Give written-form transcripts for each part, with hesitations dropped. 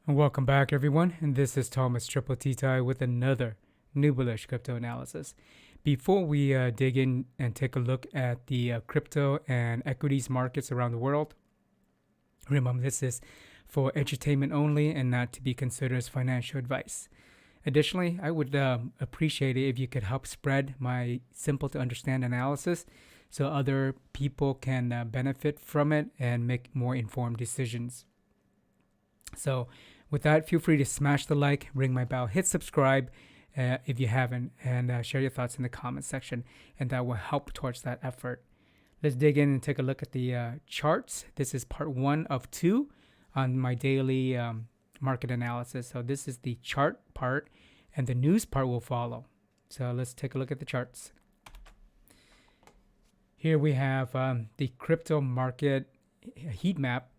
And welcome back, everyone. And this is Thomas Triple T Tie with another new bullish crypto analysis. Before we dig in and take a look at the crypto and equities markets around the world, remember this is for entertainment only and not to be considered as financial advice. Additionally, I would appreciate it if you could help spread my simple to understand analysis so other people can benefit from it and make more informed decisions. So, with that, feel free to smash the like, ring my bell, hit subscribe if you haven't, and share your thoughts in the comments section, and that will help towards that effort. Let's dig in and take a look at the charts. This is part 1 of 2 on my daily market analysis. So this is the chart part, and the news part will follow. So let's take a look at the charts. Here we have the crypto market heat map,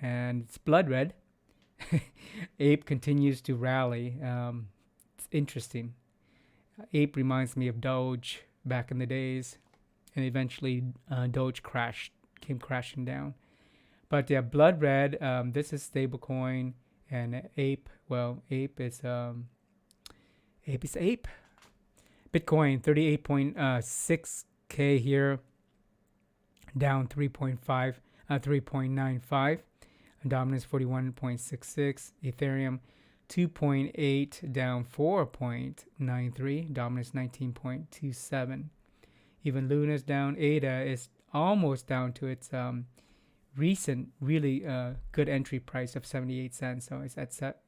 and it's blood red. Ape continues to rally. It's interesting. Ape reminds me of Doge back in the days, and eventually Doge came crashing down. But yeah, blood red. This is stablecoin, and ape. Well, ape is ape. Bitcoin 38.6K here, down 3.95. Dominance 41.66. Ethereum 2.8, down 4.93. Dominance 19.27. Even Luna's down. ADA is almost down to its recent really good entry price of 78 cents. So it's at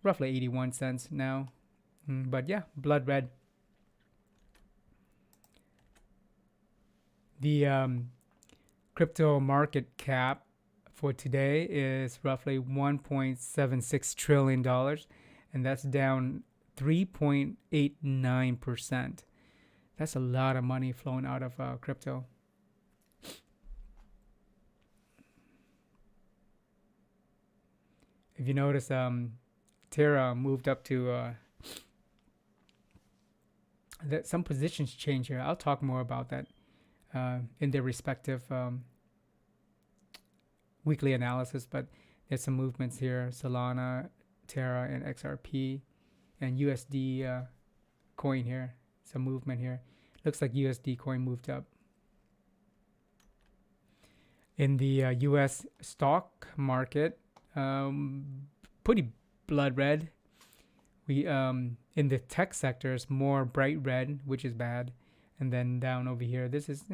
roughly 81 cents now. But yeah, blood red. The crypto market cap for today is roughly $1.76 trillion, and that's down 3.89%. That's a lot of money flowing out of crypto. If you notice, Terra moved up to some positions change here. I'll talk more about that in their respective weekly analysis, but there's some movements here: Solana, Terra, and XRP, and USD coin here. Some movement here. Looks like USD coin moved up. In the US stock market, pretty blood red. We in the tech sectors, more bright red, which is bad, and then down over here, this is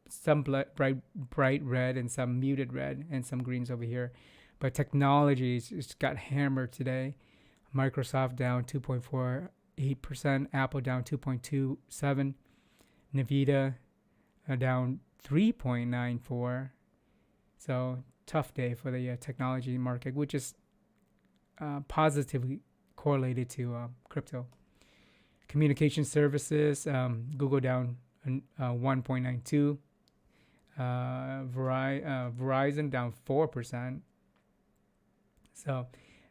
some bright red and some muted red and some greens over here. But technologies just got hammered today. Microsoft down 2.48%, Apple down 2.27%, Nvidia down 3.94%. So tough day for the technology market, which is positively correlated to crypto. Communication services, Google down 1.92%. Verizon down 4%. So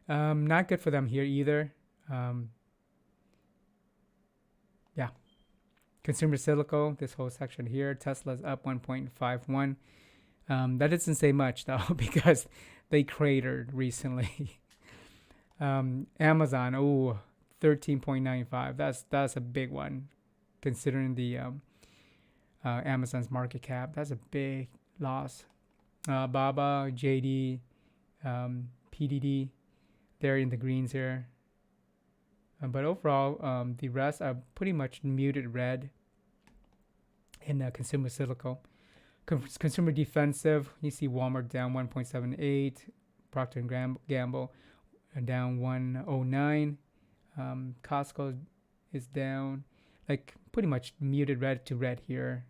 not good for them here either. Yeah. Consumer silico, this whole section here, Tesla's up 1.51. That doesn't say much though, because they cratered recently. Amazon, 13.95. That's a big one, considering the Amazon's market cap. That's a big loss. Baba, JD, PDD, they're in the greens here. But overall, the rest are pretty much muted red in consumer silico. Consumer defensive, you see Walmart down 1.78, Procter & Gamble down 109, Costco is down, like pretty much muted red to red here.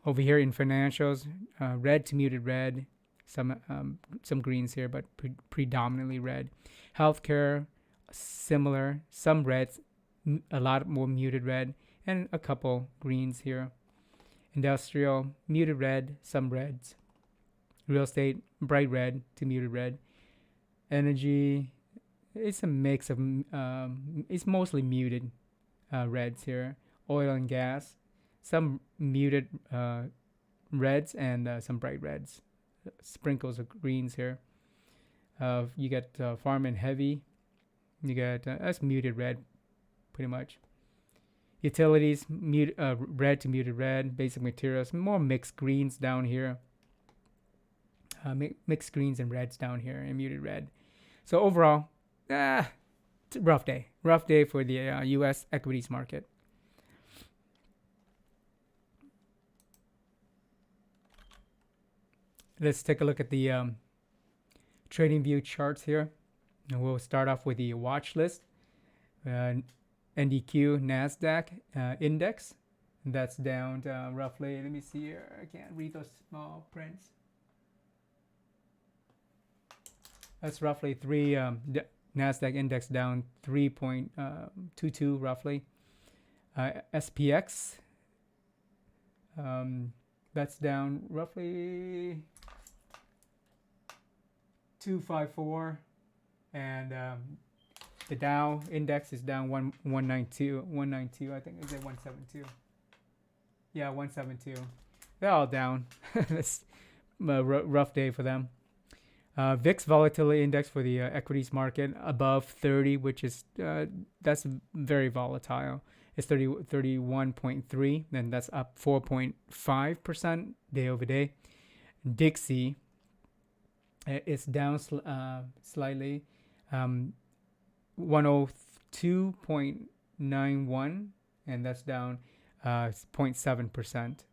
Over here in financials, red to muted red, some greens here, but predominantly red. Healthcare, similar, some reds, a lot more muted red, and a couple greens here. Industrial, muted red, some reds. Real estate, bright red to muted red. Energy, it's a mix of, it's mostly muted reds here. Oil and gas, some muted reds and some bright reds. Sprinkles of greens here. You get farm and heavy. You get that's muted red, pretty much. Utilities, red to muted red. Basic materials, more mixed greens down here. Mixed greens and reds down here, and muted red. So overall, it's a rough day. Rough day for the U.S. equities market. Let's take a look at the trading view charts here. And we'll start off with the watch list. NDQ Nasdaq index. That's down roughly, let me see here. I can't read those small prints. That's roughly Nasdaq index down 3.22 roughly. SPX, that's down roughly 254, and the Dow index is down 192. I think is it 172? Yeah, 172. They're all down. It's a rough day for them. Vix Volatility Index for the equities market above 30, which is that's very volatile. It's 31.3, and that's up 4.5% day over day. DXY is down slightly, 102.91, and that's down 0.7%.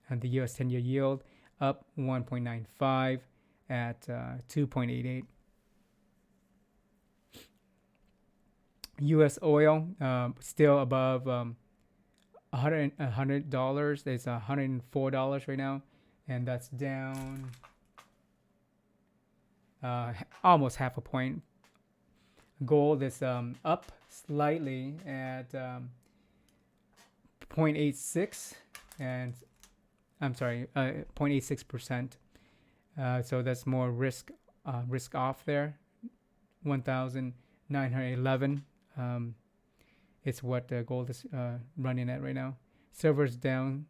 And the US 10-year yield up 1.95 at 2.88. US oil still above $100. It's $104 right now, and that's down almost half a point. Gold is up slightly at 0.86, and I'm sorry, 0.86%. So that's more risk off there. 1,911. It's what gold is running at right now. Silver's down.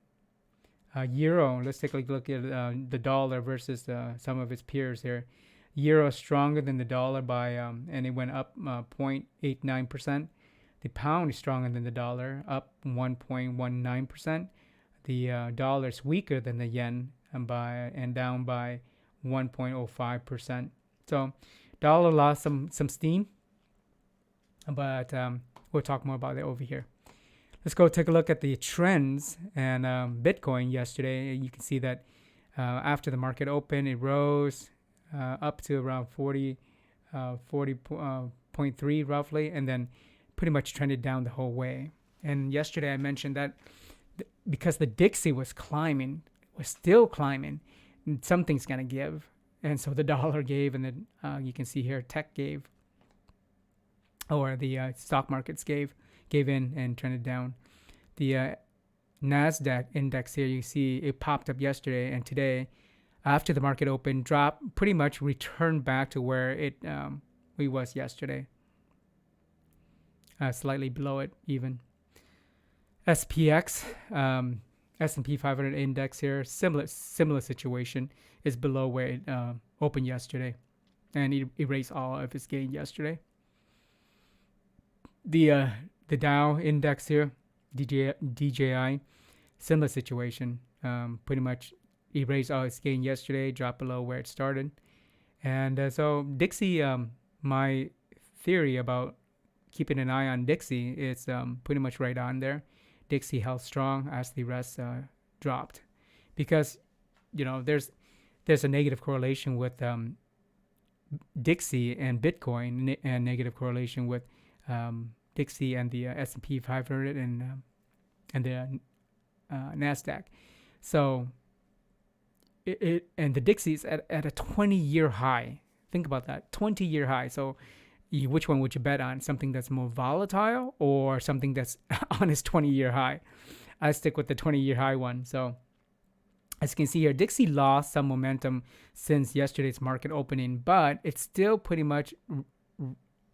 Euro. Let's take a look at the dollar versus some of its peers here. Euro is stronger than the dollar by and it went up 0.89%. The pound is stronger than the dollar, up 1.19%. The dollar is weaker than the yen and down by 1.05%. So dollar lost some steam, but we'll talk more about it over here. Let's go take a look at the trends and Bitcoin yesterday. You can see that after the market opened, it rose up to around 40.3 roughly, and then pretty much trended down the whole way. And yesterday I mentioned that because the DXY was still climbing, something's going to give. And so the dollar gave, and then you can see here tech gave, or the stock markets gave in and trended down. The Nasdaq index here, you see it popped up yesterday, and today, after the market opened, dropped, pretty much returned back to where it was yesterday. Slightly below it even. SPX, S&P 500 index here, similar situation, is below where it opened yesterday, and it erased all of its gain yesterday. The Dow index here, DJI, similar situation, pretty much erased all its gain yesterday, dropped below where it started. And so DXY, my theory about keeping an eye on DXY is pretty much right on there. DXY held strong as the rest dropped, because there's a negative correlation with DXY and Bitcoin, and negative correlation with DXY and the S&P 500 and the Nasdaq. So and the DXY is at a 20-year high. Think about that, 20-year high. So which one would you bet on? Something that's more volatile, or something that's on its 20-year high? I stick with the 20-year high one. So as you can see here, DXY lost some momentum since yesterday's market opening, but it's still pretty much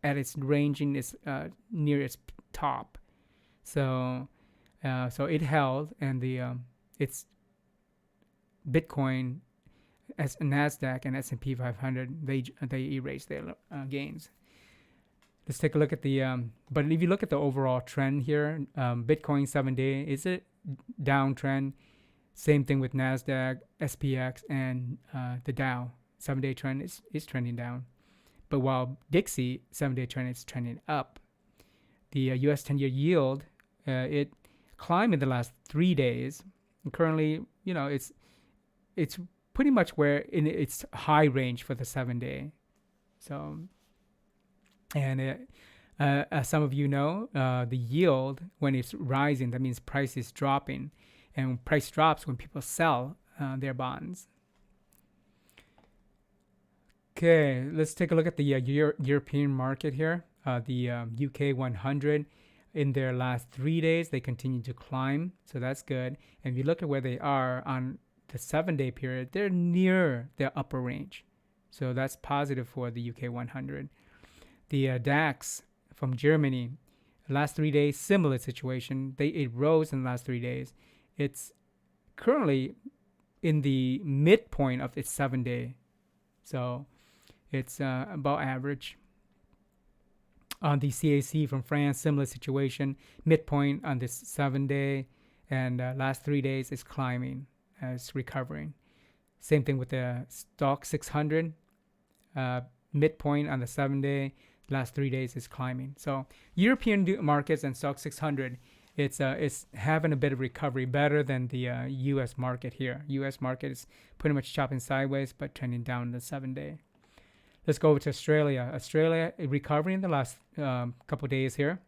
at its ranging, is near its top. So it held, and its Bitcoin as Nasdaq and S&P 500, they erase their gains. Let's take a look at the. But if you look at the overall trend here, Bitcoin 7-day is a downtrend. Same thing with Nasdaq, SPX, and the Dow. 7-day trend is trending down. But while DXY 7-day trend is trending up, the U.S. 10-year yield it climbed in the last 3 days. And currently, it's pretty much where in its high range for the 7-day. So, and as some of you know, the yield when it's rising, that means price is dropping, and price drops when people sell their bonds. Okay, let's take a look at the European market here. The UK 100, in their last 3 days, they continue to climb, so that's good. And if you look at where they are on the 7-day period, they're near their upper range, so that's positive for the UK 100. The DAX from Germany, last 3 days, similar situation. It rose in the last 3 days. It's currently in the midpoint of its 7-day, so it's about average. On the CAC from France, similar situation, midpoint on this 7-day, and last 3 days is climbing, it's recovering. Same thing with the stock 600, midpoint on the 7-day, last 3 days is climbing. So European markets and stock 600, it's having a bit of recovery, better than the U.S. market here. U.S. market is pretty much chopping sideways, but trending down the 7-day. Let's go over to Australia. Australia recovering the last couple days here.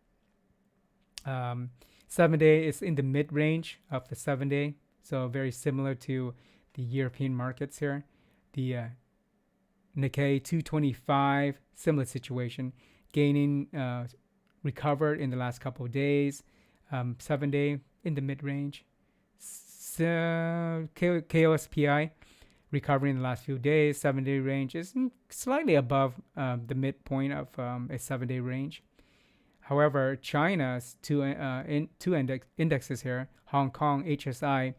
7-day is in the mid-range of the 7-day, so very similar to the European markets here. The Nikkei 225, similar situation, gaining, recovered in the last couple of days. 7-day in the mid-range. KOSPI recovering in the last few days. 7-day range is slightly above the midpoint of a 7-day range. However, China's two indexes here, Hong Kong HSI,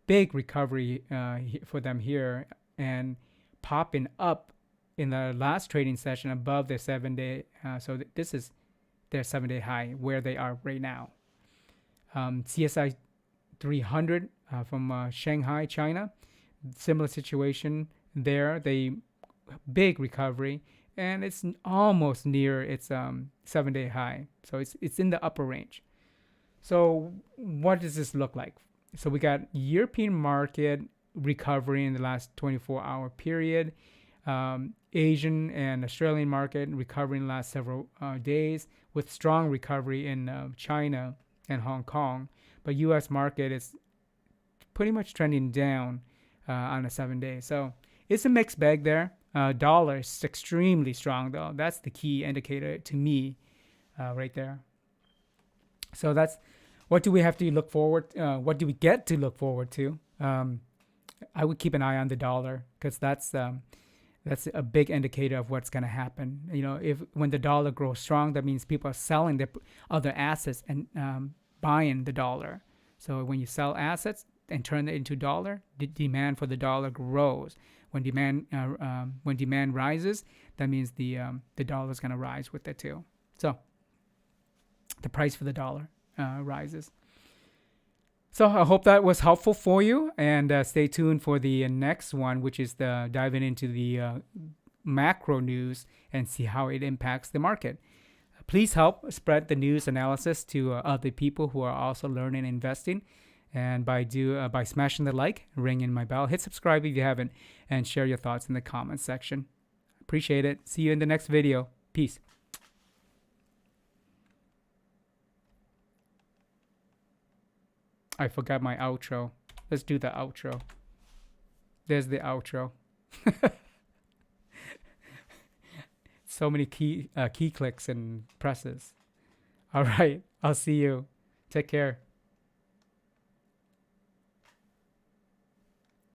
big recovery for them here, and popping up in the last trading session above their 7-day. So this is their 7-day high where they are right now. CSI 300 from Shanghai, China, similar situation there. They big recovery, and it's almost near its 7-day high. So it's in the upper range. So what does this look like? So we got European market recovery in the last 24-hour period. Asian and Australian market recovering in the last several days, with strong recovery in China and Hong Kong. But U.S. market is pretty much trending down on a 7-day. So it's a mixed bag there. Dollar is extremely strong, though. That's the key indicator to me right there. So that's what do we have to look forward? What do we get to look forward to? I would keep an eye on the dollar, because that's a big indicator of what's going to happen. If when the dollar grows strong, that means people are selling their other assets and buying the dollar. So when you sell assets and turn it into dollar, the demand for the dollar grows. When demand rises, that means the dollar is going to rise with it too. So the price for the dollar rises. So I hope that was helpful for you, and stay tuned for the next one, which is diving into the macro news and see how it impacts the market. Please help spread the news analysis to other people who are also learning investing, and by smashing the like, ringing my bell, hit subscribe if you haven't, and share your thoughts in the comments section. Appreciate it. See you in the next video. Peace. I forgot my outro. Let's do the outro. There's the outro. So many key clicks and presses. All right. I'll see you. Take care.